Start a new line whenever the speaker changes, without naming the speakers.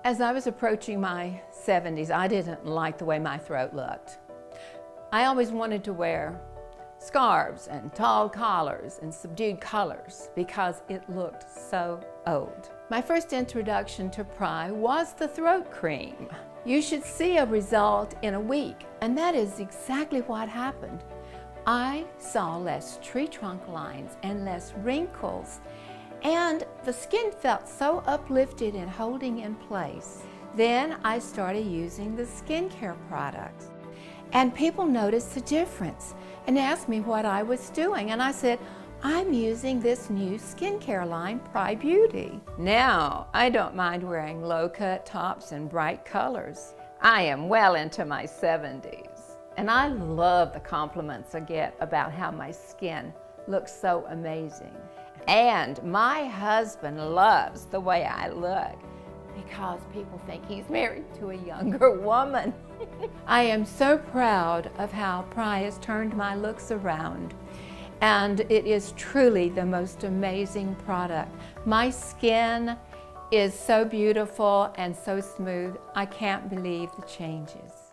As I was approaching my 70s, I didn't like the way my throat looked. I always wanted to wear scarves and tall collars and subdued colors because it looked so old. My first introduction to PRAI was the throat cream. You should see a result in a week, and that is exactly what happened. I saw less tree trunk lines and less wrinkles, and the skin felt so uplifted and holding in place. Then I started using the skincare products, and people noticed the difference and asked me what I was doing, and I said, I'm using this new skincare line, PRAI Beauty. Now, I don't mind wearing low-cut tops and bright colors. I am well into my 70s, and I love the compliments I get about how my skin looks so amazing. And my husband loves the way I look because people think he's married to a younger woman. I am so proud of how PRAI has turned my looks around, and it is truly the most amazing product. My skin is so beautiful and so smooth. I can't believe the changes.